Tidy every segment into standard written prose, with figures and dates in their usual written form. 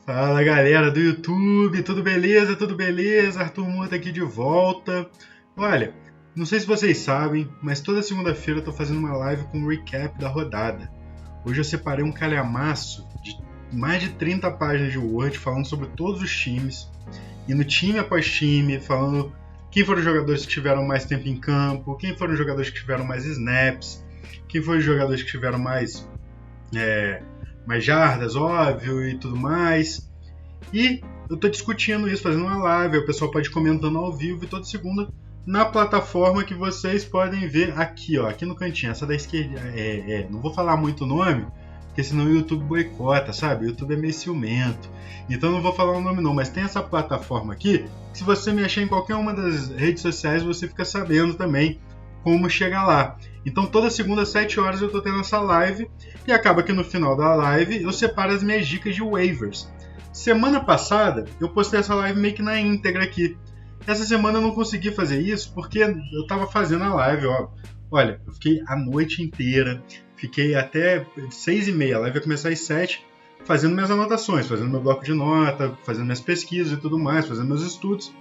Fala galera do YouTube, tudo beleza? Tudo beleza? Arthur Murta aqui de volta. Olha, não sei se vocês sabem, mas toda segunda-feira eu tô fazendo uma live com um recap da rodada. Hoje eu separei um calhamaço de mais de 30 páginas de Word falando sobre todos os times, indo time após time, falando quem foram os jogadores que tiveram mais tempo em campo, quem foram os jogadores que tiveram mais snaps, quem foram os jogadores que tiveram mais jardas, óbvio, e tudo mais. E eu tô discutindo isso, fazendo uma live, o pessoal pode ir comentando ao vivo e toda segunda na plataforma que vocês podem ver aqui, ó, aqui no cantinho, essa da esquerda. Não vou falar muito o nome, porque senão o YouTube boicota, sabe? O YouTube é meio ciumento. Então não vou falar o nome não, mas tem essa plataforma aqui, que se você me achar em qualquer uma das redes sociais, você fica sabendo também como chegar lá. Então toda segunda às 7 horas eu tô tendo essa live e acaba que no final da live eu separo as minhas dicas de waivers. Semana passada eu postei essa live meio que na íntegra aqui. Essa semana eu não consegui fazer isso porque eu tava fazendo a live, ó. Olha, eu fiquei a noite inteira, fiquei até 6h30, a live vai começar às 7, fazendo minhas anotações, fazendo meu bloco de nota, fazendo minhas pesquisas e tudo mais, fazendo meus estudos.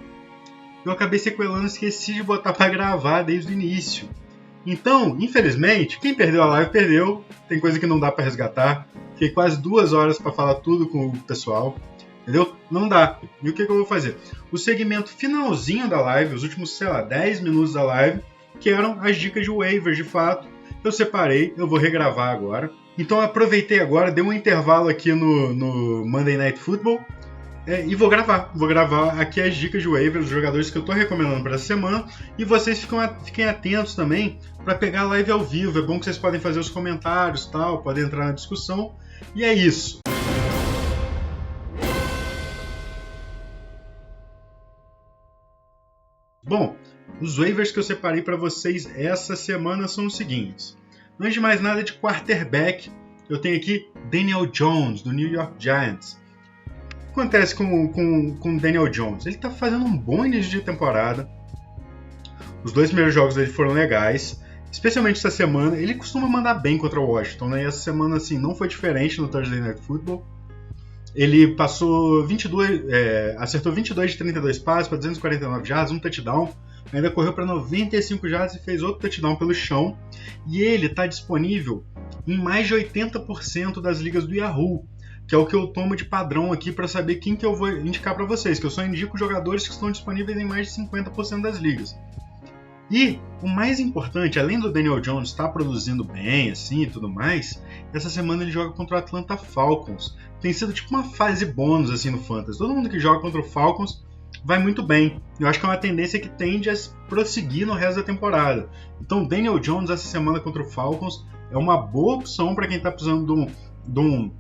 Eu acabei sequelando e esqueci de botar para gravar desde o início. Então, infelizmente, quem perdeu a live perdeu, tem coisa que não dá para resgatar. Fiquei quase 2 horas para falar tudo com o pessoal, entendeu? Não dá. E o que eu vou fazer? O segmento finalzinho da live, os últimos, 10 minutos da live, que eram as dicas de waivers de fato, eu separei, eu vou regravar agora. Então eu aproveitei agora, dei um intervalo aqui no Monday Night Football, e vou gravar aqui as dicas de waivers, os jogadores que eu estou recomendando para essa semana, e vocês fiquem atentos também para pegar a live ao vivo. É bom que vocês podem fazer os comentários, tal, podem entrar na discussão, e é isso. Bom, os waivers que eu separei para vocês essa semana são os seguintes. Antes de mais nada, de quarterback, eu tenho aqui Daniel Jones, do New York Giants. O que acontece com o Daniel Jones? Ele está fazendo um bom início de temporada. Os 2 primeiros jogos dele foram legais, especialmente essa semana. Ele costuma mandar bem contra o Washington, né? E essa semana assim, não foi diferente no Thursday Night Football. Ele passou acertou 22 de 32 passes para 249 jardas, um touchdown. Ainda correu para 95 jardas e fez outro touchdown pelo chão. E ele está disponível em mais de 80% das ligas do Yahoo, que é o que eu tomo de padrão aqui para saber quem que eu vou indicar para vocês, que eu só indico jogadores que estão disponíveis em mais de 50% das ligas. E o mais importante, além do Daniel Jones estar produzindo bem assim e tudo mais, essa semana ele joga contra o Atlanta Falcons. Tem sido tipo uma fase bônus assim no Fantasy. Todo mundo que joga contra o Falcons vai muito bem. Eu acho que é uma tendência que tende a prosseguir no resto da temporada. Então Daniel Jones essa semana contra o Falcons é uma boa opção para quem está precisando de um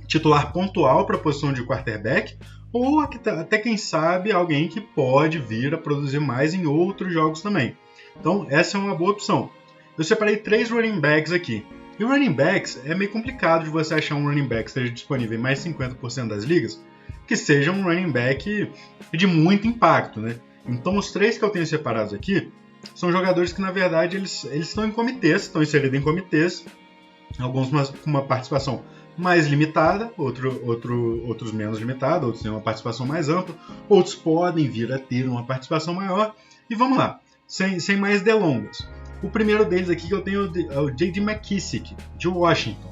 titular pontual para a posição de quarterback, ou até quem sabe alguém que pode vir a produzir mais em outros jogos também. Então essa é uma boa opção. Eu separei 3 running backs aqui. E running backs é meio complicado de você achar um running back que esteja disponível em mais de 50% das ligas, que seja um running back de muito impacto, né? Então os 3 que eu tenho separados aqui são jogadores que na verdade eles estão em comitês, estão inseridos em comitês, alguns com uma participação mais limitada, outros menos limitada, outros têm uma participação mais ampla, outros podem vir a ter uma participação maior. E vamos lá, sem mais delongas. O primeiro deles aqui que eu tenho é o J.D. McKissic, de Washington.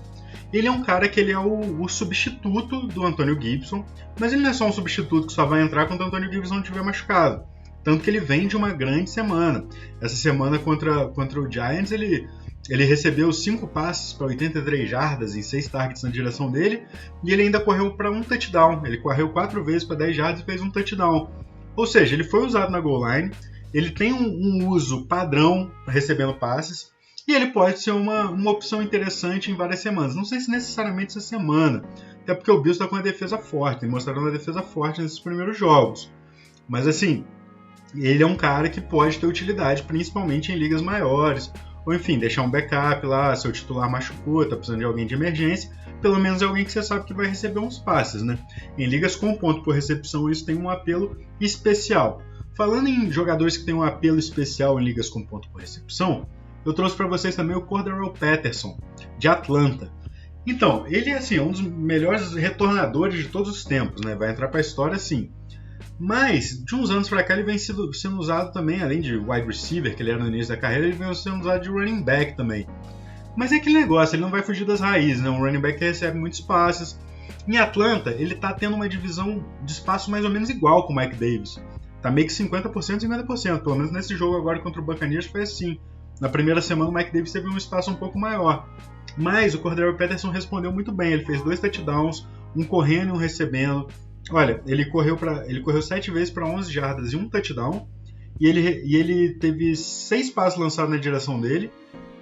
Ele é um cara que ele é o substituto do Antonio Gibson, mas ele não é só um substituto que só vai entrar quando o Antonio Gibson não estiver machucado. Tanto que ele vem de uma grande semana. Essa semana contra o Giants ele recebeu 5 passes para 83 jardas em 6 targets na direção dele, e ele ainda correu para um touchdown. Ele correu 4 vezes para 10 jardas e fez um touchdown. Ou seja, ele foi usado na goal line, ele tem um uso padrão recebendo passes, e ele pode ser uma opção interessante em várias semanas. Não sei se necessariamente essa semana, até porque o Bills está com uma defesa forte, tem mostrado uma defesa forte nesses primeiros jogos. Mas assim, ele é um cara que pode ter utilidade, principalmente em ligas maiores, ou enfim, deixar um backup lá, seu titular machucou, tá precisando de alguém de emergência, pelo menos é alguém que você sabe que vai receber uns passes, né? Em ligas com ponto por recepção, isso tem um apelo especial. Falando em jogadores que têm um apelo especial em ligas com ponto por recepção, eu trouxe para vocês também o Cordarrelle Patterson, de Atlanta. Então, ele assim, é um dos melhores retornadores de todos os tempos, né? Vai entrar para a história sim. Mas, de uns anos para cá, ele vem sendo usado também, além de wide receiver, que ele era no início da carreira, ele vem sendo usado de running back também. Mas é aquele negócio, ele não vai fugir das raízes, né? Um running back que recebe muitos passes. Em Atlanta, ele tá tendo uma divisão de espaço mais ou menos igual com o Mike Davis. Tá meio que 50% e 50%, pelo menos nesse jogo agora contra o Buccaneers foi assim. Na primeira semana o Mike Davis teve um espaço um pouco maior. Mas o Cordarrelle Patterson respondeu muito bem, ele fez 2 touchdowns, um correndo e um recebendo. Olha, ele correu 7 vezes para 11 jardas e um touchdown, e ele teve 6 passes lançados na direção dele,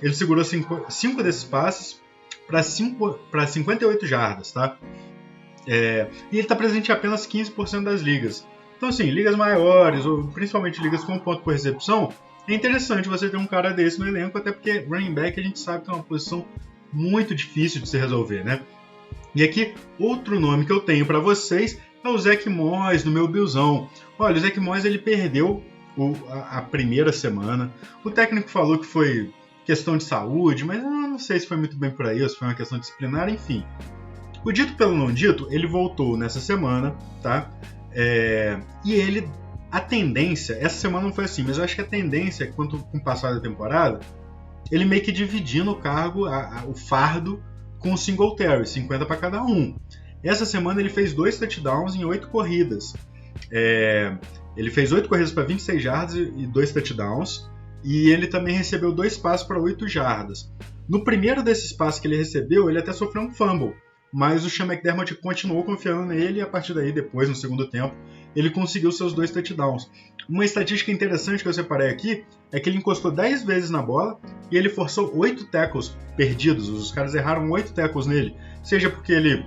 ele segurou 5 desses passes para 58 jardas, tá? E ele está presente em apenas 15% das ligas. Então, assim, ligas maiores, ou principalmente ligas com ponto por recepção, é interessante você ter um cara desse no elenco, até porque running back a gente sabe que é uma posição muito difícil de se resolver, né? E aqui, outro nome que eu tenho para vocês é o Zach Moss, no meu Billzão. Olha, o Zach Moss, ele perdeu a primeira semana. O técnico falou que foi questão de saúde, mas eu não sei se foi muito bem por aí, ou se foi uma questão disciplinar, enfim. O dito pelo não dito, ele voltou nessa semana, tá? E ele, a tendência, essa semana não foi assim, mas eu acho que a tendência é que com o passar da temporada, ele meio que dividindo o cargo, o fardo, com o Singletary, 50 para cada um. Essa semana ele fez 2 touchdowns em 8 corridas. Ele fez 8 corridas para 26 jardas e 2 touchdowns. E ele também recebeu 2 passes para 8 jardas. No primeiro desses passes que ele recebeu, ele até sofreu um fumble. Mas o Sean McDermott continuou confiando nele e a partir daí, depois, no segundo tempo, ele conseguiu seus 2 touchdowns. Uma estatística interessante que eu separei aqui é que ele encostou 10 vezes na bola e ele forçou 8 tackles perdidos. Os caras erraram 8 tackles nele. Seja porque ele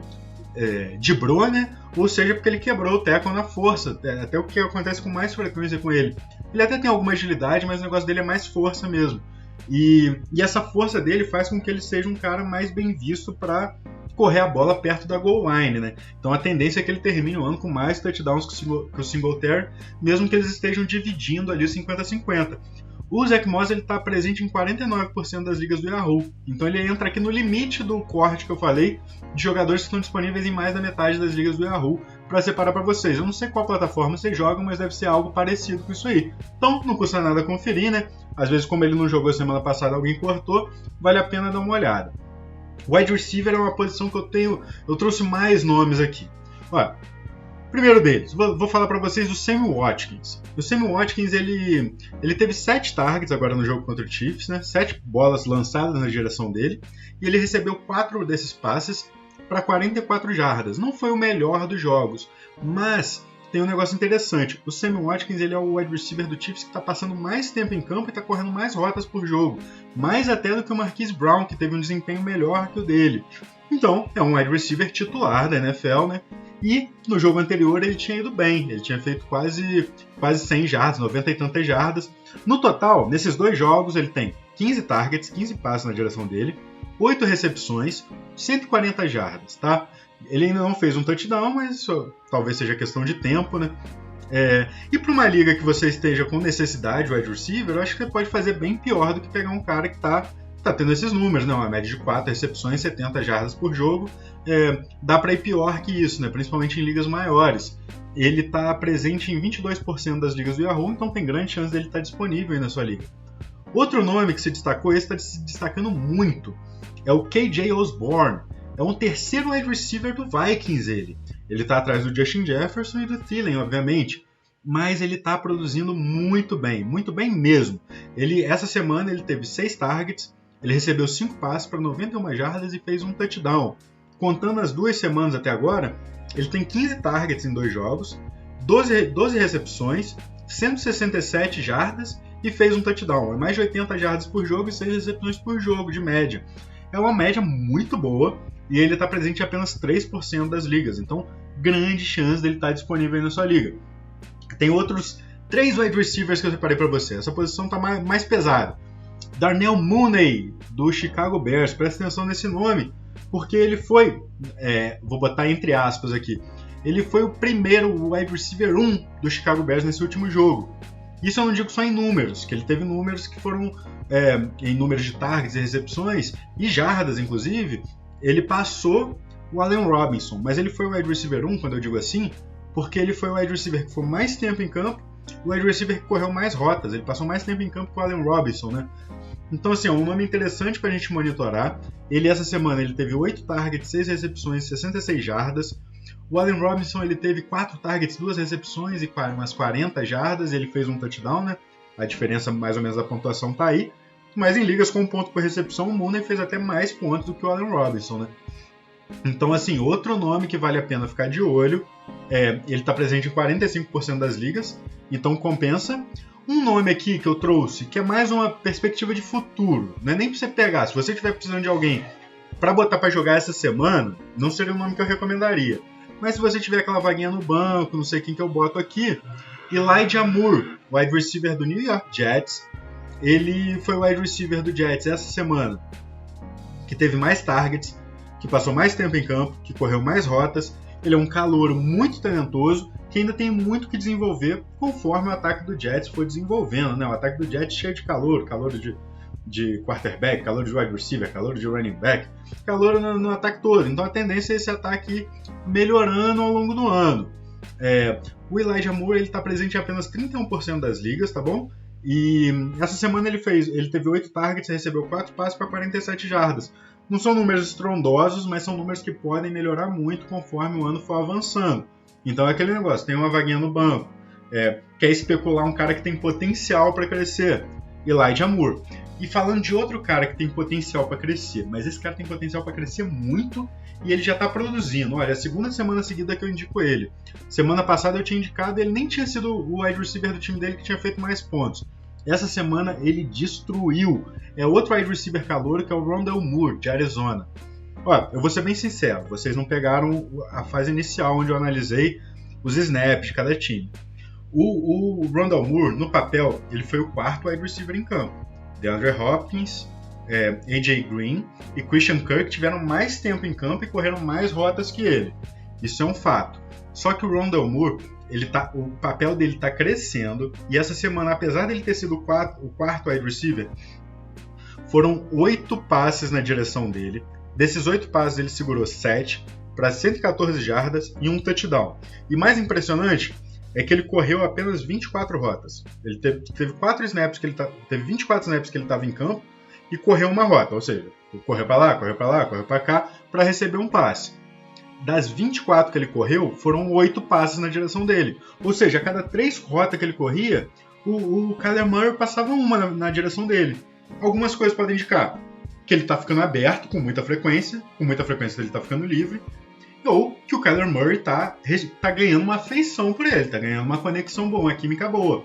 dibrou, né? Ou seja porque ele quebrou o tackle na força. Até o que acontece com mais frequência com ele. Ele até tem alguma agilidade, mas o negócio dele é mais força mesmo. E essa força dele faz com que ele seja um cara mais bem visto para correr a bola perto da goal line, né? Então a tendência é que ele termine o ano com mais touchdowns que o Singletary, mesmo que eles estejam dividindo ali 50-50. O Zach Moss está presente em 49% das ligas do Yahoo, então ele entra aqui no limite do corte que eu falei de jogadores que estão disponíveis em mais da metade das ligas do Yahoo para separar para vocês. Eu não sei qual plataforma vocês jogam, mas deve ser algo parecido com isso aí. Então não custa nada conferir, né? Às vezes, como ele não jogou semana passada, alguém cortou, vale a pena dar uma olhada. Wide receiver é uma posição que eu trouxe mais nomes aqui. Olha, primeiro deles, vou falar para vocês do Sammy Watkins. O Sammy Watkins, ele teve 7 targets agora no jogo contra o Chiefs, né? 7 bolas lançadas na direção dele, e ele recebeu 4 desses passes para 44 jardas. Não foi o melhor dos jogos, mas tem um negócio interessante. O Sammy Watkins, ele é o wide receiver do Chiefs que está passando mais tempo em campo e está correndo mais rotas por jogo. Mais até do que o Marquise Brown, que teve um desempenho melhor que o dele. Então, é um wide receiver titular da NFL, né? E no jogo anterior ele tinha ido bem. Ele tinha feito quase 100 jardas, 90 e tantas jardas. No total, nesses 2 jogos, ele tem 15 targets, 15 passes na direção dele, 8 recepções, 140 jardas, tá? Ele ainda não fez um touchdown, mas isso talvez seja questão de tempo, né? E para uma liga que você esteja com necessidade de wide receiver, eu acho que você pode fazer bem pior do que pegar um cara que tá tendo esses números, né? Uma média de 4 recepções, 70 jardas por jogo. Dá para ir pior que isso, né? Principalmente em ligas maiores. Ele está presente em 22% das ligas do Yahoo, então tem grande chance dele estar disponível aí na sua liga. Outro nome que se destacou, esse está se destacando muito, é o KJ Osborne. É um terceiro wide receiver do Vikings, ele. Ele está atrás do Justin Jefferson e do Thielen, obviamente. Mas ele está produzindo muito bem mesmo. Essa semana ele teve 6 targets, ele recebeu 5 passes para 91 jardas e fez um touchdown. Contando as 2 semanas até agora, ele tem 15 targets em 2 jogos, 12 recepções, 167 jardas e fez um touchdown. É mais de 80 jardas por jogo e 6 recepções por jogo, de média. É uma média muito boa e ele está presente em apenas 3% das ligas. Então, grande chance dele estar disponível aí na sua liga. Tem outros 3 wide receivers que eu separei para você. Essa posição está mais pesada. Darnell Mooney, do Chicago Bears. Presta atenção nesse nome, porque ele foi, vou botar entre aspas aqui, ele foi o primeiro wide receiver 1 do Chicago Bears nesse último jogo. Isso eu não digo só em números, que ele teve números que foram em números de targets e recepções, e jardas inclusive, ele passou o Allen Robinson, mas ele foi o wide receiver 1, quando eu digo assim, porque ele foi o wide receiver que foi mais tempo em campo, o wide receiver que correu mais rotas, ele passou mais tempo em campo que o Allen Robinson, né? Então, assim, é um nome interessante para a gente monitorar. Ele, essa semana, ele teve 8 targets, 6 recepções, 66 jardas. O Allen Robinson, ele teve 4 targets, 2 recepções e umas 40 jardas. Ele fez um touchdown, né? A diferença, mais ou menos, da pontuação tá aí. Mas em ligas com ponto por recepção, o Mooney fez até mais pontos do que o Allen Robinson, né? Então, assim, outro nome que vale a pena ficar de olho. Ele está presente em 45% das ligas, então compensa. Um nome aqui que eu trouxe, que é mais uma perspectiva de futuro, não é nem para você pegar. Se você estiver precisando de alguém para botar para jogar essa semana, não seria um nome que eu recomendaria. Mas se você tiver aquela vaguinha no banco, não sei quem que eu boto aqui, Elijah Moore, wide receiver do New York Jets. Ele foi o wide receiver do Jets essa semana, que teve mais targets, que passou mais tempo em campo, que correu mais rotas. Ele é um calouro muito talentoso, que ainda tem muito que desenvolver conforme o ataque do Jets foi desenvolvendo, né? O ataque do Jets cheio de calor de quarterback, calor de wide receiver, calor de running back, calor no ataque todo. Então a tendência é esse ataque ir melhorando ao longo do ano. O Elijah Moore está presente em apenas 31% das ligas, tá bom? E essa semana ele teve 8 targets e recebeu 4 passes para 47 jardas. Não são números estrondosos, mas são números que podem melhorar muito conforme o ano for avançando. Então é aquele negócio, tem uma vaguinha no banco, quer especular um cara que tem potencial para crescer, Elijah Moore. E falando de outro cara que tem potencial para crescer, mas esse cara tem potencial para crescer muito e ele já está produzindo. Olha, a segunda semana seguida que eu indico ele. Semana passada eu tinha indicado, ele nem tinha sido o wide receiver do time dele que tinha feito mais pontos. Essa semana ele destruiu. É outro wide receiver calouro, que é o Rondale Moore, de Arizona. Ó, eu vou ser bem sincero, vocês não pegaram a fase inicial onde eu analisei os snaps de cada time. O Rondale Moore, no papel, ele foi o 4º wide receiver em campo. DeAndre Hopkins, AJ Green e Christian Kirk tiveram mais tempo em campo e correram mais rotas que ele. Isso é um fato. Só que o Rondale Moore, o papel dele está crescendo, e essa semana, apesar dele ter sido o 4º wide receiver, foram 8 passes na direção dele. Desses 8 passes, ele segurou 7 para 114 jardas e um touchdown. E mais impressionante é que ele correu apenas 24 rotas. Ele teve 24 snaps que ele teve 24 snaps que ele estava em campo e correu uma rota, ou seja, correu para lá, correu para cá para receber um passe. Das 24 que ele correu, foram 8 passes na direção dele. Ou seja, a cada 3 rotas que ele corria, o Kyler Murray passava uma na direção dele. Algumas coisas podem indicar que ele está ficando aberto com muita frequência ele está ficando livre, ou que o Kyler Murray está ganhando uma afeição por ele, está ganhando uma conexão boa, uma química boa.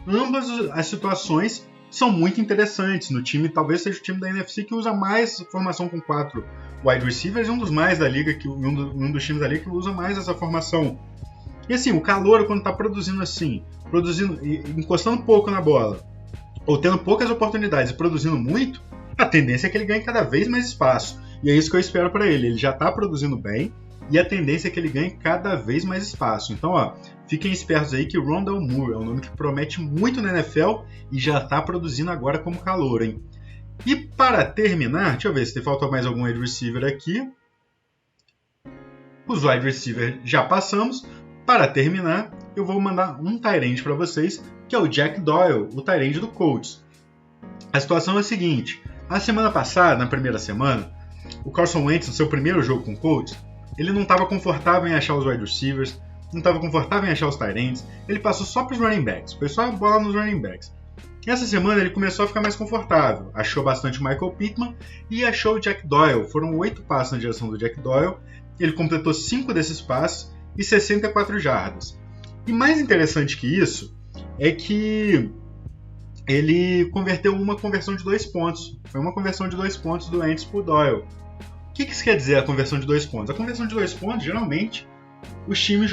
Ambas as situações são muito interessantes no time, talvez seja o time da NFC que usa mais formação com 4 wide receivers, um dos mais da liga, um dos times da liga que usa mais essa formação. E assim, o calouro, quando está produzindo assim, encostando pouco na bola, ou tendo poucas oportunidades e produzindo muito, a tendência é que ele ganhe cada vez mais espaço. E é isso que eu espero para ele. Ele já está produzindo bem e a tendência é que ele ganhe cada vez mais espaço. Então, ó, fiquem espertos aí que Rondale Moore é um nome que promete muito na NFL e já está produzindo agora como calouro, hein? E para terminar, deixa eu ver se faltou mais algum wide receiver aqui. Os wide receivers já passamos. Para terminar, eu vou mandar um tight end para vocês, que é o Jack Doyle, o tight end do Colts. A situação é a seguinte: a semana passada, na primeira semana, o Carson Wentz, no seu primeiro jogo com o Colts, ele não estava confortável em achar os wide receivers, não estava confortável em achar os tight ends, ele passou só para os running backs, foi só a bola nos running backs. Essa semana ele começou a ficar mais confortável, achou bastante o Michael Pittman e achou o Jack Doyle. Foram 8 passes na direção do Jack Doyle, ele completou 5 desses passes e 64 jardas. E mais interessante que isso é que ele converteu uma conversão de 2 pontos. Foi uma conversão de 2 pontos do Wentz por Doyle. O que isso quer dizer, a conversão de 2 pontos? A conversão de 2 pontos, geralmente, os times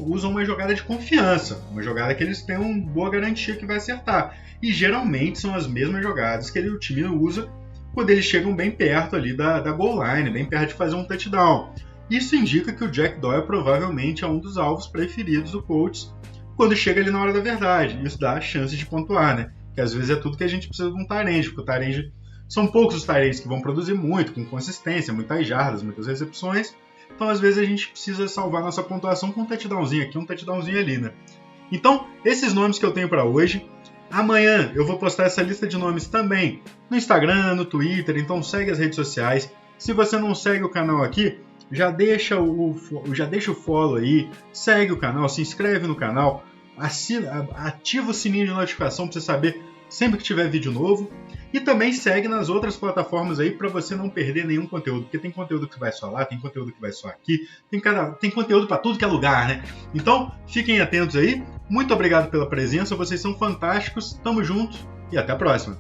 usam uma jogada de confiança, uma jogada que eles têm uma boa garantia que vai acertar. E geralmente são as mesmas jogadas que o time usa quando eles chegam bem perto ali da goal line, bem perto de fazer um touchdown. Isso indica que o Jack Doyle provavelmente é um dos alvos preferidos do Colts quando chega ali na hora da verdade. Isso dá a chance de pontuar, né? Que às vezes é tudo que a gente precisa de um tight end, porque o tight end São poucos os tight ends que vão produzir muito, com consistência, muitas jardas, muitas recepções. Então, às vezes, a gente precisa salvar nossa pontuação com um touchdownzinho aqui, um touchdownzinho ali, né? Então, esses nomes que eu tenho para hoje. Amanhã eu vou postar essa lista de nomes também no Instagram, no Twitter, então segue as redes sociais. Se você não segue o canal aqui, já deixa o follow aí, segue o canal, se inscreve no canal, ativa o sininho de notificação para você saber sempre que tiver vídeo novo. E também segue nas outras plataformas aí para você não perder nenhum conteúdo, porque tem conteúdo que vai só lá, tem conteúdo que vai só aqui, tem conteúdo para tudo que é lugar, né? Então, fiquem atentos aí. Muito obrigado pela presença, vocês são fantásticos, tamo junto e até a próxima.